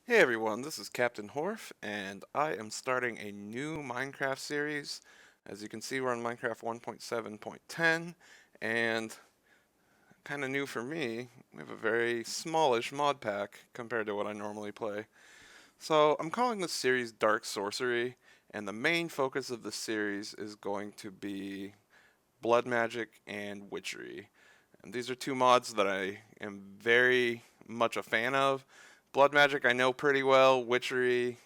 Hey everyone, this is Captain Horf, and I am starting a new Minecraft series. As you can see, we're on Minecraft 1.7.10, and kind of new for me, we have a very smallish mod pack compared to what I normally play. So I'm calling this series Dark Sorcery, and the main focus of the series is going to be Blood Magic and Witchery. And these are two mods that I am very much a fan of. Blood Magic I know pretty well. Witchery,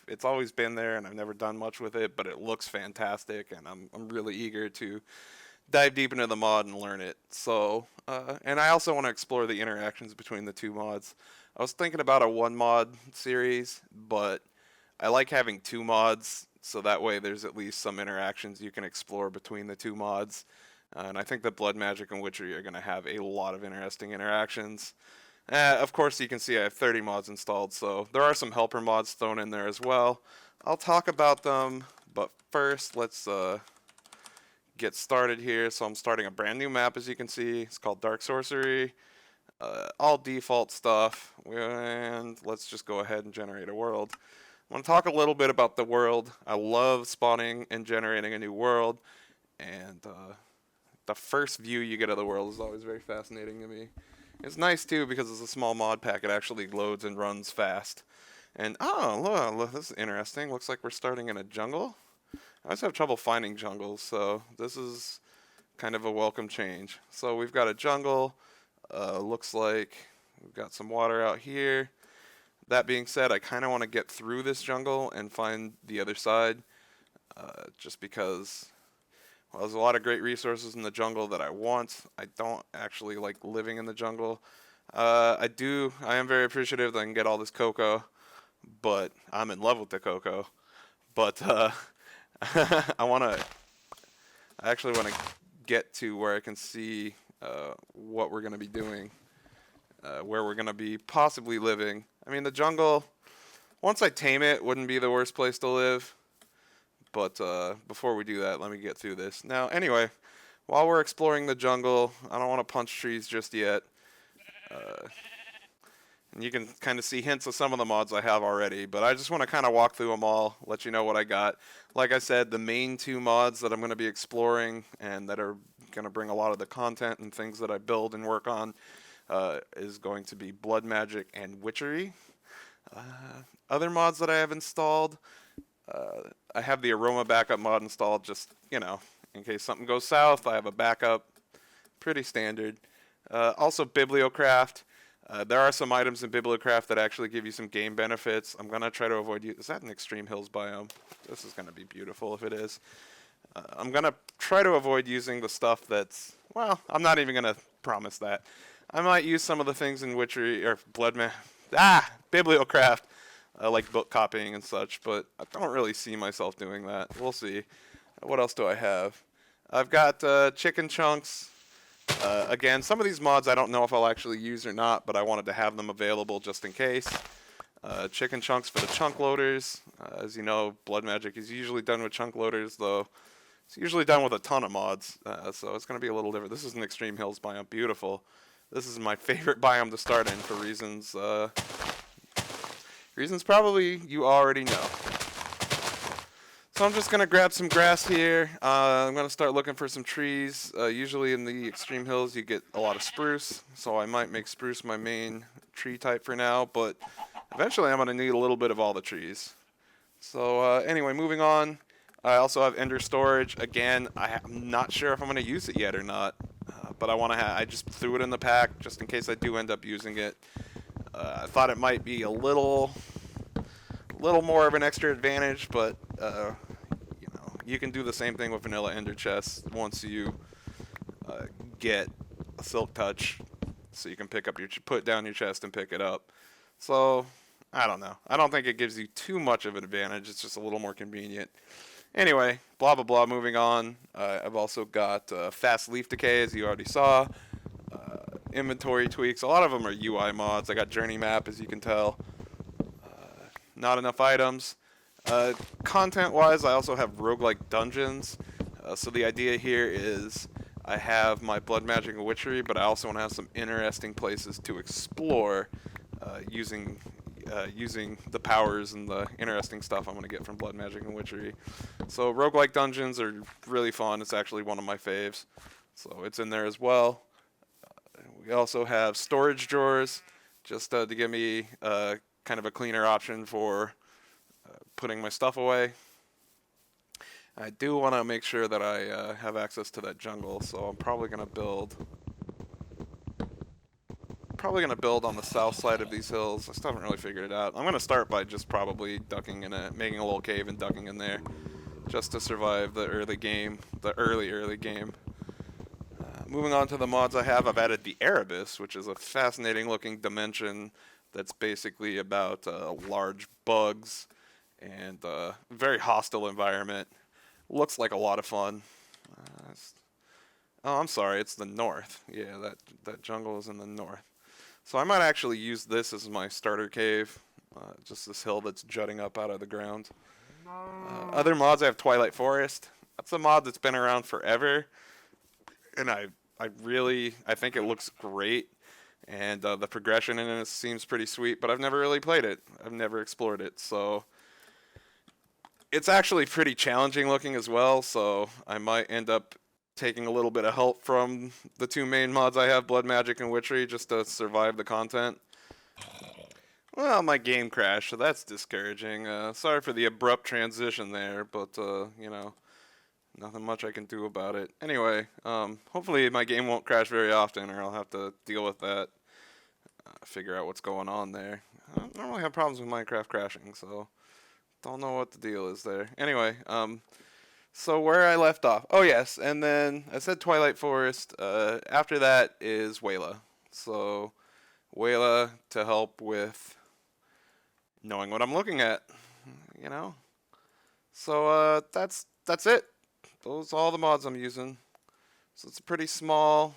it's always been there and I've never done much with it, but it looks fantastic and I'm really eager to dive deep into the mod and learn it. And I also want to explore the interactions between the two mods. I was thinking about a one mod series, but I like having two mods so that way there's at least some interactions you can explore between the two mods. And I think that Blood Magic and Witchery are going to have a lot of interesting interactions. Of course, you can see I have 30 mods installed, so there are some helper mods thrown in there as well. I'll talk about them, but first let's get started here. So I'm starting a brand new map, as you can see. It's called Dark Sorcery. All default stuff, and let's just go ahead and generate a world. I want to talk a little bit about the world. I love spawning and generating a new world, and the first view you get of the world is always very fascinating to me. It's nice too because it's a small mod pack. It actually loads and runs fast. And oh, look, this is interesting. Looks like we're starting in a jungle. I always have trouble finding jungles, so this is kind of a welcome change. So we've got a jungle. Looks like we've got some water out here. That being said, I kind of want to get through this jungle and find the other side, just because there's a lot of great resources in the jungle that I want. I don't actually like living in the jungle. I am very appreciative that I can get all this cocoa, but I'm in love with the cocoa. But I want to, I actually want to get to where I can see what we're going to be doing, where we're going to be possibly living. I mean, the jungle, once I tame it, wouldn't be the worst place to live. But before we do that, let me get through this. Now, anyway, while we're exploring the jungle, I don't want to punch trees just yet. Uh, and you can kind of see hints of some of the mods I have already, but I just want to kind of walk through them all, let you know what I got. Like I said, the main two mods that I'm going to be exploring and that are going to bring a lot of the content and things that I build and work on is going to be Blood Magic and Witchery. Uh, Other mods that I have installed, I have the aroma backup mod installed just, in case something goes south, I have a backup. Pretty standard. Also, Bibliocraft. There are some items in Bibliocraft that actually give you some game benefits. I'm going to try to avoid Is that an Extreme Hills biome? This is going to be beautiful if it is. I'm going to try to avoid using the stuff that's, well, I'm not even going to promise that. I might use some of the things in Witchery or Bibliocraft, like book copying and such, but I don't really see myself doing that. We'll see. What else do I have? I've got chicken chunks. Again, some of these mods I don't know if I'll actually use or not, but I wanted to have them available just in case. Chicken chunks for the chunk loaders. As you know, Blood Magic is usually done with chunk loaders, though it's usually done with a ton of mods, so it's going to be a little different. This is an Extreme Hills biome. Beautiful. This is my favorite biome to start in for reasons probably you already know. So I'm just going to grab some grass here. I'm going to start looking for some trees. Usually in the extreme hills you get a lot of spruce, so I might make spruce my main tree type for now, but eventually I'm going to need a little bit of all the trees. So anyway, moving on. I also have ender storage. Again, I'm not sure if I'm going to use it yet or not, but I just threw it in the pack just in case I do end up using it. I thought it might be a little more of an extra advantage, but you can do the same thing with vanilla ender chests once you get a silk touch, so you can put down your chest and pick it up. So I don't know. I don't think it gives you too much of an advantage. It's just a little more convenient. Anyway, blah blah blah. Moving on. I've also got fast leaf decay, as you already saw. Inventory tweaks. A lot of them are UI mods. I got journey map, as you can tell. Not enough items. Content-wise, I also have roguelike dungeons. So the idea here is I have my Blood Magic and Witchery, but I also want to have some interesting places to explore using using the powers and the interesting stuff I'm going to get from Blood Magic and Witchery. So roguelike dungeons are really fun. It's actually one of my faves. So it's in there as well. We also have storage drawers, just to give me kind of a cleaner option for putting my stuff away. I do want to make sure that I have access to that jungle, so I'm probably going to build on the south side of these hills. I still haven't really figured it out. I'm going to start by just probably ducking in making a little cave and ducking in there, just to survive the early game, the early game. Moving on to the mods I have, I've added the Erebus, which is a fascinating looking dimension that's basically about large bugs and a very hostile environment. Looks like a lot of fun. Oh, I'm sorry, it's the north. Yeah, that jungle is in the north. So I might actually use this as my starter cave, just this hill that's jutting up out of the ground. Other mods, I have Twilight Forest. That's a mod that's been around forever, and I think it looks great, and the progression in it seems pretty sweet, but I've never really played it. I've never explored it, so it's actually pretty challenging looking as well, so I might end up taking a little bit of help from the two main mods I have, Blood Magic and Witchery, just to survive the content. Well, my game crashed, so that's discouraging. Sorry for the abrupt transition there, but, you know, nothing much I can do about it. Anyway, hopefully my game won't crash very often, or I'll have to deal with that, figure out what's going on there. I don't normally have problems with Minecraft crashing, so don't know what the deal is there. Anyway, so where I left off. Oh yes, and then I said Twilight Forest. After that is Wayla. So Wayla to help with knowing what I'm looking at, you know. So that's it. Those are all the mods I'm using. So it's a pretty small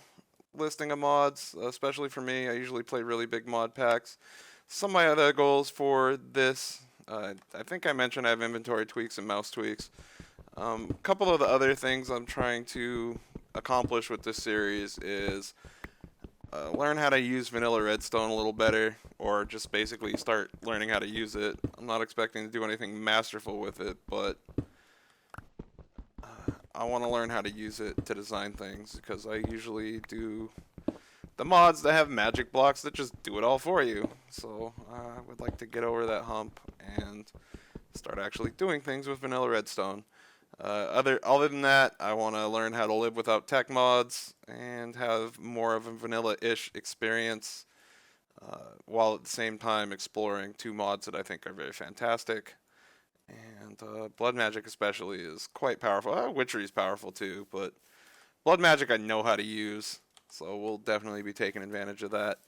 listing of mods, especially for me. I usually play really big mod packs. Some of my other goals for this, I think I mentioned I have inventory tweaks and mouse tweaks. A couple of the other things I'm trying to accomplish with this series is learn how to use vanilla redstone a little better, or just basically start learning how to use it. I'm not expecting to do anything masterful with it, but I want to learn how to use it to design things, because I usually do the mods that have magic blocks that just do it all for you. So I would like to get over that hump and start actually doing things with vanilla redstone. Other than that, I want to learn how to live without tech mods and have more of a vanilla-ish experience, while at the same time exploring two mods that I think are very fantastic. And Blood Magic especially is quite powerful. Witchery is powerful too, but Blood Magic I know how to use, so we'll definitely be taking advantage of that.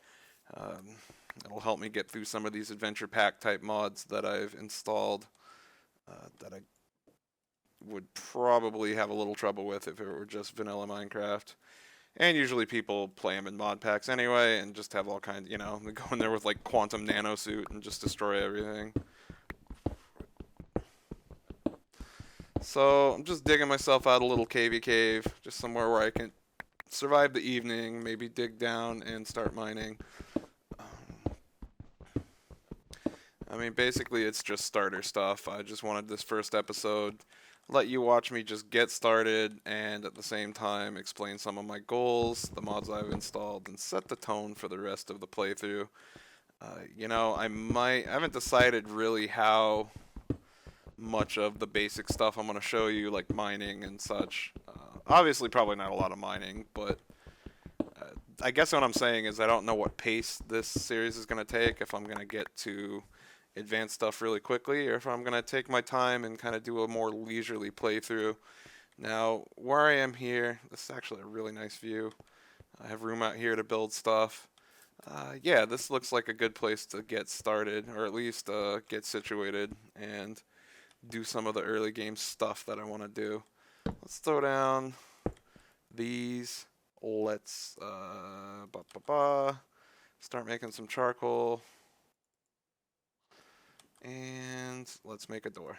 It'll help me get through some of these adventure pack type mods that I've installed, that I would probably have a little trouble with if it were just vanilla Minecraft. And usually people play them in mod packs anyway, and just have all kinds, you know, they go in there with like quantum nanosuit and just destroy everything. So I'm just digging myself out a little cavey cave, just somewhere where I can survive the evening, maybe dig down and start mining. I mean, basically it's just starter stuff. I just wanted this first episode let you watch me just get started, and at the same time explain some of my goals, the mods I've installed, and set the tone for the rest of the playthrough. You know, I haven't decided really how much of the basic stuff I'm going to show you, like mining and such. Obviously probably not a lot of mining, but I guess what I'm saying is I don't know what pace this series is going to take, if I'm going to get to advance stuff really quickly, or if I'm going to take my time and kind of do a more leisurely playthrough. Now, where I am here, this is actually a really nice view. I have room out here to build stuff. Yeah, this looks like a good place to get started, or at least get situated and do some of the early game stuff that I want to do. Let's throw down these. Let's start making some charcoal. And let's make a door.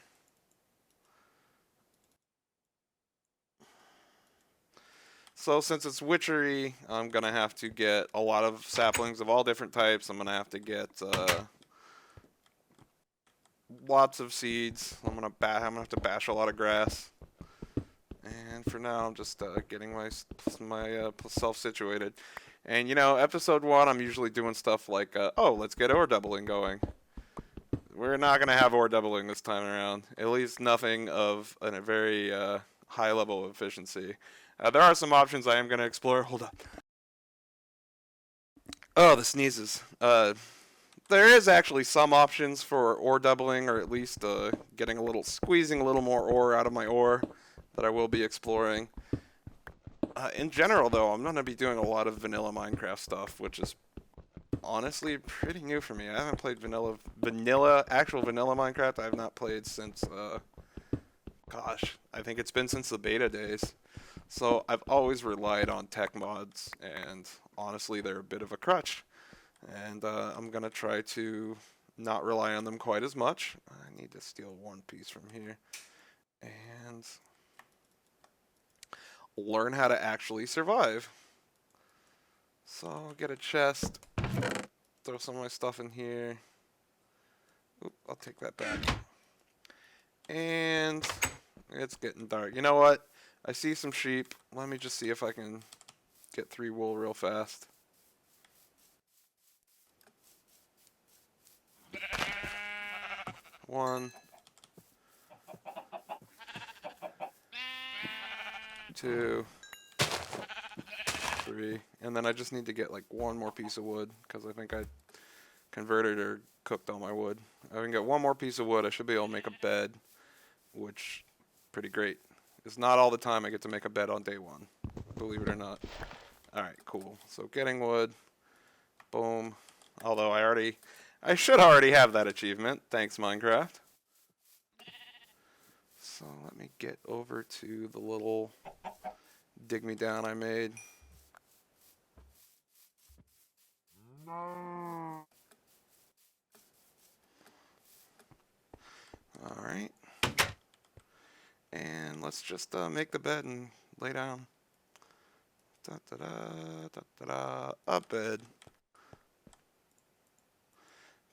So since it's Witchery, I'm going to have to get a lot of saplings of all different types. I'm going to have to get lots of seeds. I'm gonna have to bash a lot of grass. And for now, I'm just getting myself situated. And you know, episode 1, I'm usually doing stuff like, oh, let's get ore doubling going. We're not gonna have ore doubling this time around. At least nothing of a very high level of efficiency. There are some options I am gonna explore. Hold up. Oh, the sneezes. There is actually some options for ore doubling, or at least squeezing a little more ore out of my ore that I will be exploring. In general, though, I'm going to be doing a lot of vanilla Minecraft stuff, which is honestly pretty new for me. I haven't played actual vanilla Minecraft. I have not played since, gosh, I think it's been since the beta days. So I've always relied on tech mods, and honestly, they're a bit of a crutch. And I'm going to try to not rely on them quite as much. I need to steal one piece from here. And learn how to actually survive. So I'll get a chest, throw some of my stuff in here. Oop, I'll take that back. And it's getting dark. You know what? I see some sheep. Let me just see if I can get 3 wool real fast. One, 2, 3, and then I just need to get like 1 more piece of wood because I think I converted or cooked all my wood. I can get 1 more piece of wood. I should be able to make a bed, which pretty great. It's not all the time I get to make a bed on day 1, believe it or not. Alright, cool. So getting wood. Boom. Although I should already have that achievement. Thanks, Minecraft. So let me get over to the little dig me down I made. Alright. And let's just make the bed and lay down. Da da da da da da. A bed.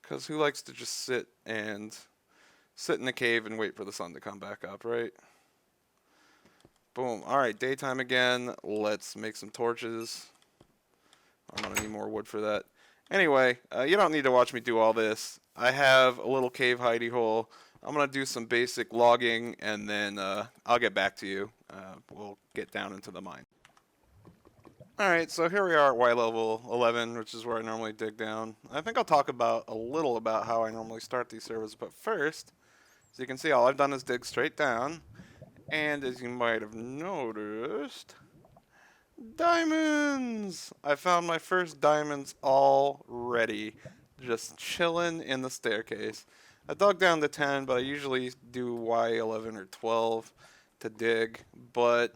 Because who likes to just sit in the cave and wait for the sun to come back up, right? Boom. Alright, daytime again. Let's make some torches. I'm gonna need more wood for that. Anyway, you don't need to watch me do all this. I have a little cave hidey hole. I'm gonna do some basic logging, and then I'll get back to you. We'll get down into the mine. Alright, so here we are at Y level 11, which is where I normally dig down. I think I'll talk a little about how I normally start these servers, but first, as you can see, all I've done is dig straight down. And as you might have noticed, diamonds! I found my first diamonds already, just chilling in the staircase. I dug down to 10, but I usually do Y11 or 12 to dig, but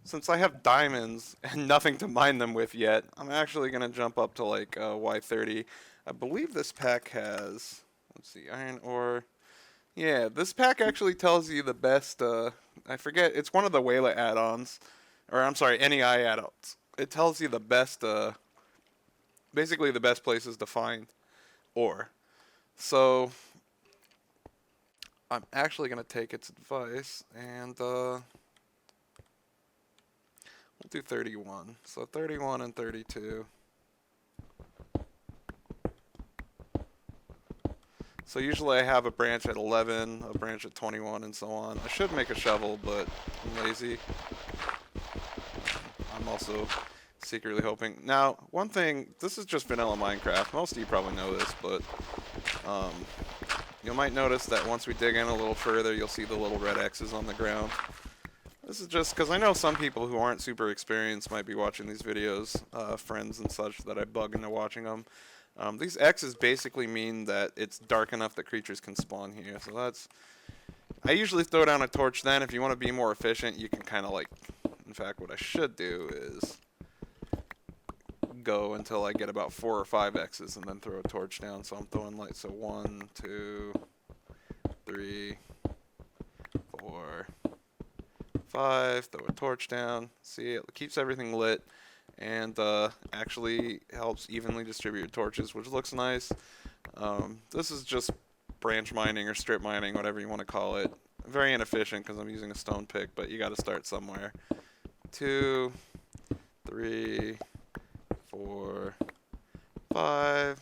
since I have diamonds and nothing to mine them with yet, I'm actually going to jump up to like Y30. I believe this pack has, let's see, iron ore. Yeah, this pack actually tells you the best, I forget, it's one of the Wayla add-ons, or I'm sorry, NEI add-ons. It tells you the best, basically the best places to find ore. So, I'm actually going to take its advice, and we'll do 31. So 31 and 32. So usually I have a branch at 11, a branch at 21, and so on. I should make a shovel, but I'm lazy. I'm also secretly hoping. Now, one thing, this is just vanilla Minecraft. Most of you probably know this, but you might notice that once we dig in a little further, you'll see the little red X's on the ground. This is just because I know some people who aren't super experienced might be watching these videos, friends and such that I bug into watching them. These X's basically mean that it's dark enough that creatures can spawn here. So that's... I usually throw down a torch then. If you want to be more efficient, you can kind of like... In fact, what I should do is go until I get about 4 or 5 X's and then throw a torch down. So I'm throwing like, so 1, 2, 3, 4, 5, throw a torch down. See, it keeps everything lit. And actually helps evenly distribute torches, which looks nice. This is just branch mining or strip mining, whatever you want to call it. Very inefficient because I'm using a stone pick, but you got to start somewhere. 2, 3, 4, 5,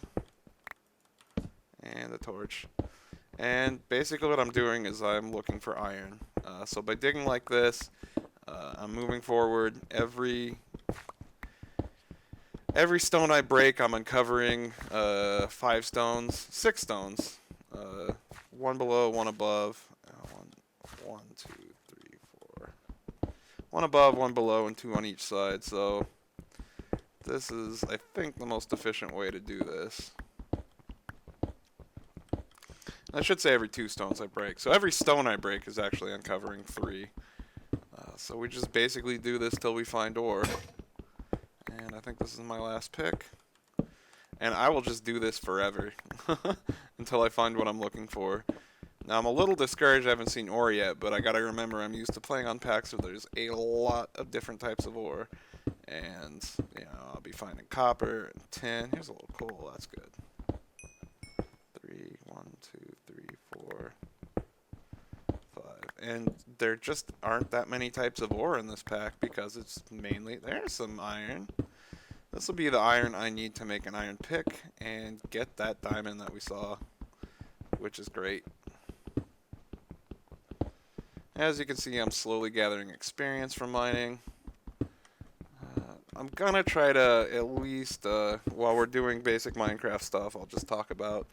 and a torch. And basically what I'm doing is I'm looking for iron. So by digging like this, I'm moving forward. Every stone I break, I'm uncovering 5 stones, 6 stones. 1 below, 1 above. 1, 2, 3, 4. 1 above, 1 below, and 2 on each side. So this is, I think, the most efficient way to do this. I should say every 2 stones I break. So every stone I break is actually uncovering 3. So we just basically do this till we find ore. And I think this is my last pick. And I will just do this forever until I find what I'm looking for. Now I'm a little discouraged I haven't seen ore yet, but I gotta remember I'm used to playing on packs where there's a lot of different types of ore. And, you know, I'll be finding copper and tin. Here's a little coal, that's good. 1, 2, 3, 4, 5. And there just aren't that many types of ore in this pack because it's mainly, there's some iron. This will be the iron I need to make an iron pick and get that diamond that we saw, which is great. As you can see, I'm slowly gathering experience from mining. I'm gonna try to at least, while we're doing basic Minecraft stuff, I'll just talk about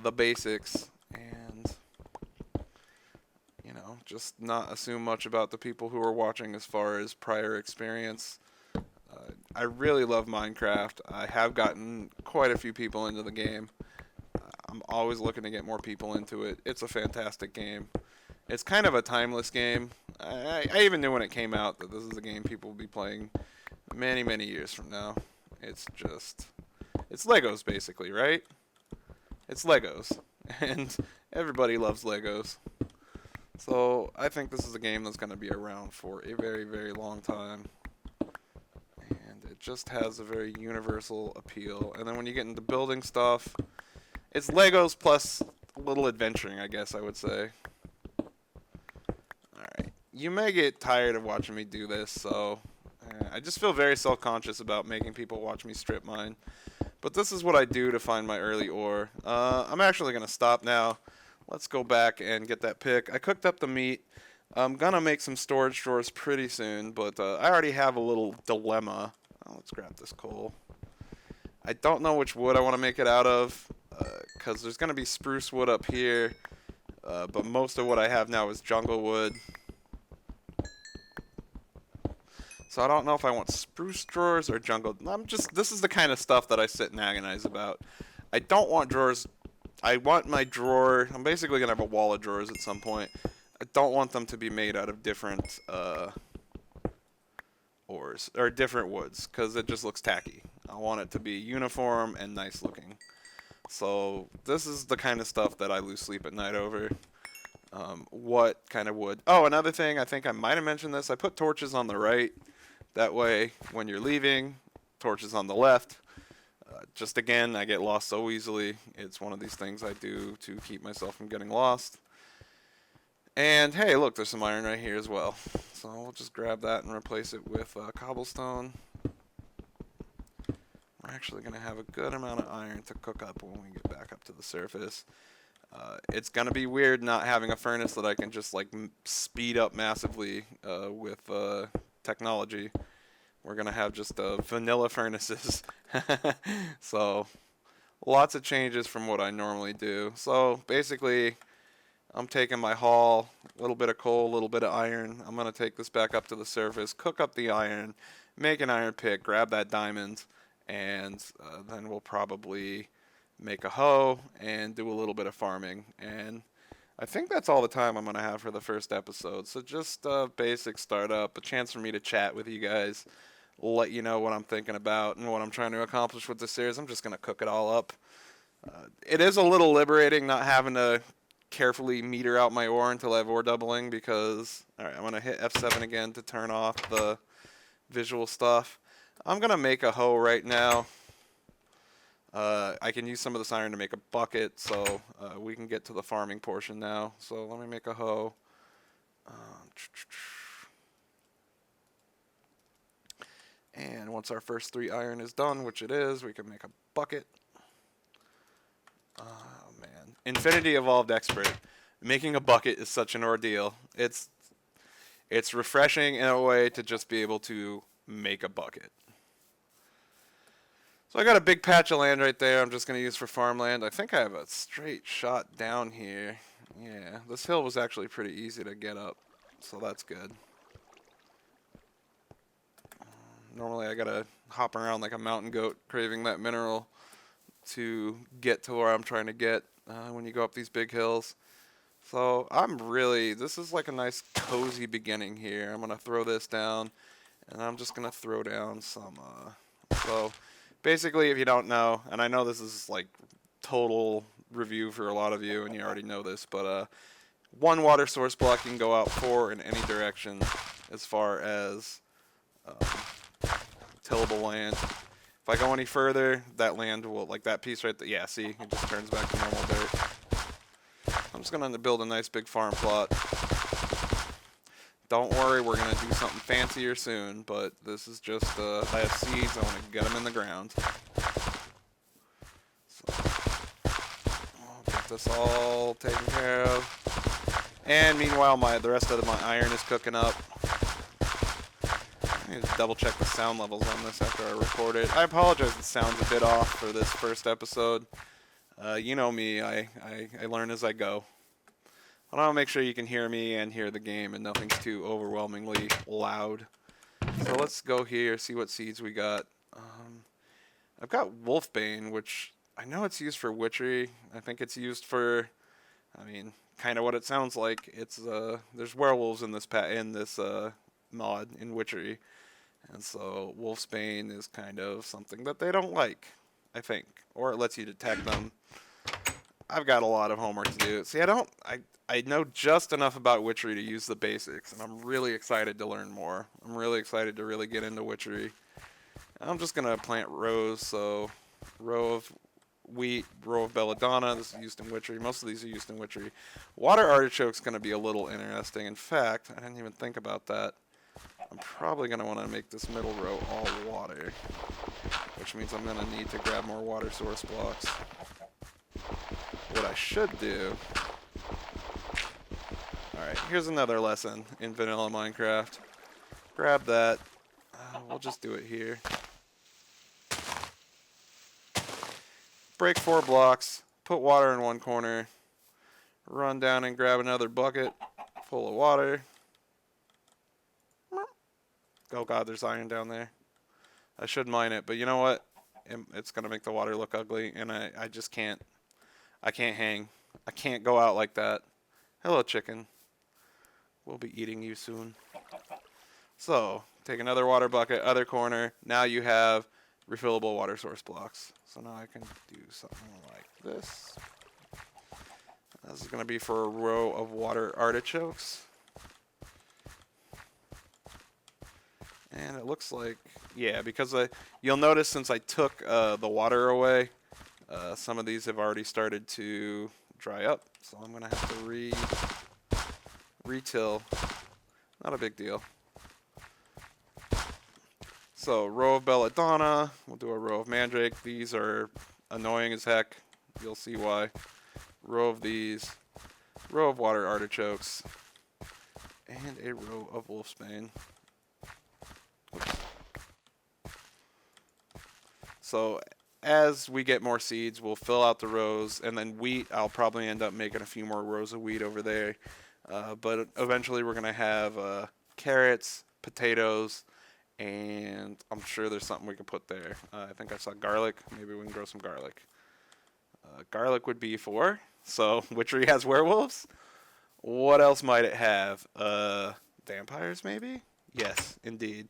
the basics and, you know, just not assume much about the people who are watching as far as prior experience. I really love Minecraft. I have gotten quite a few people into the game. I'm always looking to get more people into it. It's a fantastic game. It's kind of a timeless game. I even knew when it came out that this is a game people will be playing many, many years from now. It's Legos basically, right? It's Legos, and everybody loves Legos. So I think this is a game that's going to be around for a very, very long time. And it just has a very universal appeal. And then when you get into building stuff, it's Legos plus a little adventuring, I guess I would say. Alright, you may get tired of watching me do this, so I just feel very self-conscious about making people watch me strip mine. But this is what I do to find my early ore. I'm actually going to stop now. Let's go back and get that pick. I cooked up the meat. I'm going to make some storage drawers pretty soon, but I already have a little dilemma. Oh, let's grab this coal. I don't know which wood I want to make it out of, because there's going to be spruce wood up here, but most of what I have now is jungle wood. So I don't know if I want spruce drawers or jungle. This is the kind of stuff that I sit and agonize about. I don't want drawers. I want my drawer, I'm basically going to have a wall of drawers at some point. I don't want them to be made out of different ores, or different woods, because it just looks tacky. I want it to be uniform and nice looking. So this is the kind of stuff that I lose sleep at night over. What kind of wood? Oh, another thing, I think I might have mentioned this. I put torches on the right. That way, when you're leaving, torches on the left. Just again, I get lost so easily. It's one of these things I do to keep myself from getting lost. And hey, look, there's some iron right here as well. So we'll just grab that and replace it with cobblestone. We're actually going to have a good amount of iron to cook up when we get back up to the surface. It's going to be weird not having a furnace that I can just like speed up massively with technology. We're going to have just vanilla furnaces. So lots of changes from what I normally do. So basically, I'm taking my haul, a little bit of coal, a little bit of iron. I'm going to take this back up to the surface, cook up the iron, make an iron pick, grab that diamond, and then we'll probably make a hoe and do a little bit of farming. And I think that's all the time I'm going to have for the first episode. So just a basic startup, a chance for me to chat with you guys, let you know what I'm thinking about and what I'm trying to accomplish with this series. I'm just going to cook it all up. It is a little liberating not having to carefully meter out my ore until I have ore doubling because, alright, I'm going to hit F7 again to turn off the visual stuff. I'm going to make a hoe right now. I can use some of this iron to make a bucket, so we can get to the farming portion now. So let me make a hoe. And once our first 3 iron is done, which it is, we can make a bucket. Oh man, Infinity Evolved Expert. Making a bucket is such an ordeal. It's refreshing in a way to just be able to make a bucket. So I got a big patch of land right there I'm just going to use for farmland. I think I have a straight shot down here. Yeah, this hill was actually pretty easy to get up, so that's good. Normally I gotta hop around like a mountain goat craving that mineral to get to where I'm trying to get when you go up these big hills. So this is like a nice cozy beginning here. I'm gonna throw this down, and I'm just gonna throw down some, so basically if you don't know, and I know this is like total review for a lot of you and you already know this, but 1 water source block you can go out 4 in any direction as far as tillable land. If I go any further, that land will, like that piece right there, yeah, see, it just turns back to normal dirt. I'm just going to build a nice big farm plot. Don't worry, we're going to do something fancier soon, but this is just, I have seeds, I want to get them in the ground. So, I'll get this all taken care of. And meanwhile, the rest of my iron is cooking up. I need to double check the sound levels on this after I record it. I apologize, it sounds a bit off for this first episode. You know me, I learn as I go. I want to make sure you can hear me and hear the game and nothing's too overwhelmingly loud. So let's go here, see what seeds we got. I've got Wolfbane, which I know it's used for Witchery. I think it's used for, kind of what it sounds like. It's there's werewolves in this mod in Witchery. And so Wolfsbane is kind of something that they don't like, I think. Or it lets you detect them. I've got a lot of homework to do. See, I know just enough about Witchery to use the basics, and I'm really excited to learn more. I'm really excited to really get into Witchery. I'm just going to plant rows, so row of wheat, row of belladonna. This is used in Witchery. Most of these are used in Witchery. Water artichoke's going to be a little interesting. In fact, I didn't even think about that. I'm probably going to want to make this middle row all water, which means I'm going to need to grab more water source blocks. What I should do... Alright, here's another lesson in vanilla Minecraft. Grab that. We'll just do it here. Break 4 blocks, put water in one corner, run down and grab another bucket full of water. Oh god, there's iron down there. I should mine it, but you know what? It's going to make the water look ugly, and I just can't. I can't hang. I can't go out like that. Hello, chicken. We'll be eating you soon. So, take another water bucket, other corner. Now you have refillable water source blocks. So now I can do something like this. This is going to be for a row of water artichokes. And it looks like, yeah, because you'll notice since I took the water away, some of these have already started to dry up. So I'm going to have to retill. Not a big deal. So row of belladonna, we'll do a row of mandrake. These are annoying as heck. You'll see why. Row of these, row of water artichokes, and a row of wolfsbane. Oops. So as we get more seeds, we'll fill out the rows, and then wheat, I'll probably end up making a few more rows of wheat over there. But eventually we're going to have carrots, potatoes, and I'm sure there's something we can put there. I think I saw garlic. Maybe we can grow some garlic. Garlic would be 4. So Witchery has werewolves. What else might it have? Vampires maybe? Yes, indeed.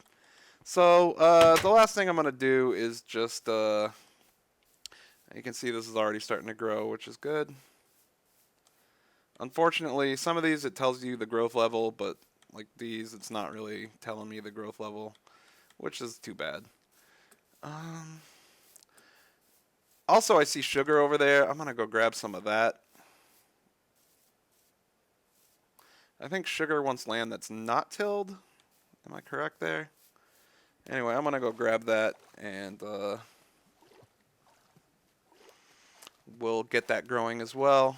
So the last thing I'm going to do is just, you can see this is already starting to grow, which is good. Unfortunately, some of these it tells you the growth level, but like these, it's not really telling me the growth level, which is too bad. Also, I see sugar over there. I'm going to go grab some of that. I think sugar wants land that's not tilled. Am I correct there? Anyway, I'm going to go grab that, and we'll get that growing as well.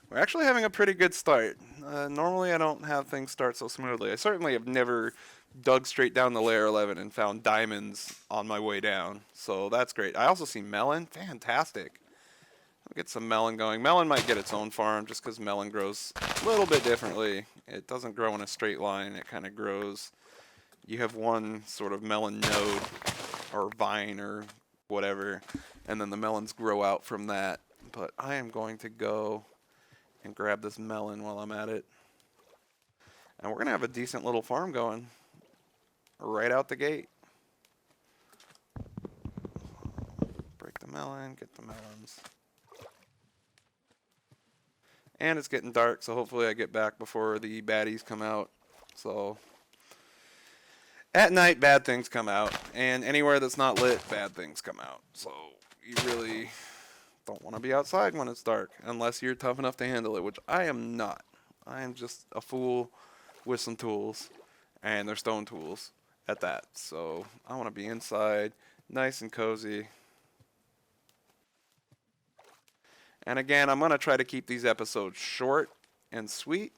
We're actually having a pretty good start. Normally I don't have things start so smoothly. I certainly have never dug straight down the layer 11 and found diamonds on my way down. So that's great. I also see melon. Fantastic. I'll get some melon going. Melon might get its own farm just because melon grows a little bit differently. It doesn't grow in a straight line. It kind of grows. You have one sort of melon node or vine or whatever, and then the melons grow out from that. But I am going to go and grab this melon while I'm at it. And we're going to have a decent little farm going right out the gate. Break the melon, get the melons. And it's getting dark, so hopefully I get back before the baddies come out. So at night, bad things come out. And anywhere that's not lit, bad things come out. So you really don't want to be outside when it's dark unless you're tough enough to handle it, which I am not. I am just a fool with some tools, and they're stone tools at that. So I want to be inside, nice and cozy. And again, I'm going to try to keep these episodes short and sweet,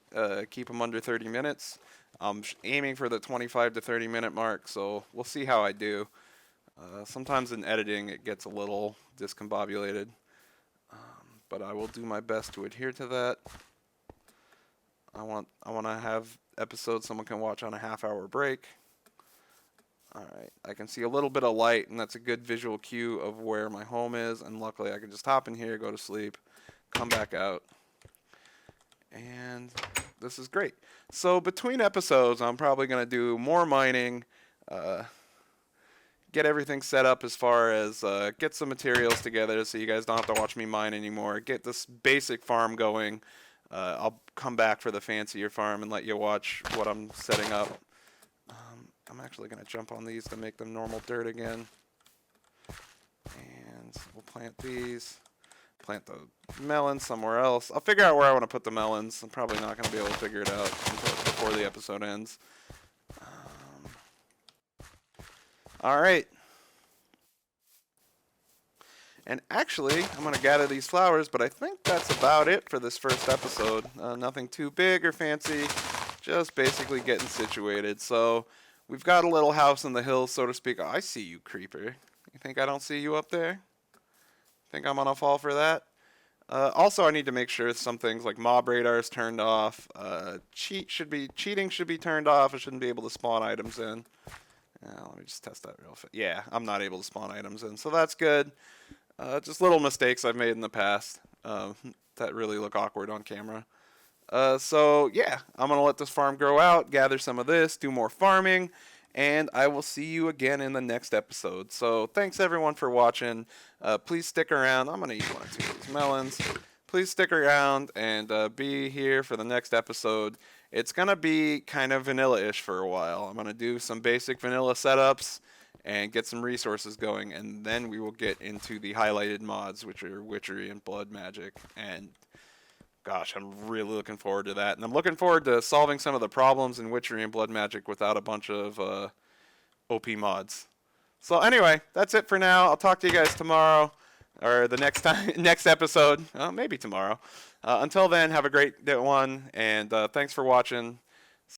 keep them under 30 minutes. I'm aiming for the 25 to 30 minute mark, so we'll see how I do. Sometimes in editing it gets a little discombobulated. But I will do my best to adhere to that. I want to have episodes someone can watch on a half-hour break. All right, I can see a little bit of light, and that's a good visual cue of where my home is. And luckily, I can just hop in here, go to sleep, come back out, and this is great. So between episodes, I'm probably going to do more mining. Get everything set up as far as get some materials together so you guys don't have to watch me mine anymore. Get this basic farm going. I'll come back for the fancier farm and let you watch what I'm setting up. I'm actually going to jump on these to make them normal dirt again. And we'll plant these. Plant the melons somewhere else. I'll figure out where I want to put the melons. I'm probably not going to be able to figure it out until before the episode ends. All right. And actually, I'm going to gather these flowers, but I think that's about it for this first episode. Nothing too big or fancy, just basically getting situated. So we've got a little house in the hills, so to speak. Oh, I see you, creeper. You think I don't see you up there? Think I'm going to fall for that? Also, I need to make sure some things like mob radar is turned off. Cheating should be turned off. I shouldn't be able to spawn items in. Let me just test that real fast. Yeah, I'm not able to spawn items in, so that's good. Just little mistakes I've made in the past that really look awkward on camera. So yeah, I'm going to let this farm grow out, gather some of this, do more farming, and I will see you again in the next episode. So thanks everyone for watching. Please stick around. I'm going to eat one or two of these melons. Please stick around and be here for the next episode. It's going to be kind of vanilla-ish for a while. I'm going to do some basic vanilla setups and get some resources going, and then we will get into the highlighted mods, which are Witchery and Blood Magic. And gosh, I'm really looking forward to that. And I'm looking forward to solving some of the problems in Witchery and Blood Magic without a bunch of OP mods. So anyway, that's it for now. I'll talk to you guys tomorrow, or the next episode, maybe tomorrow. Until then, have a great one, and thanks for watching.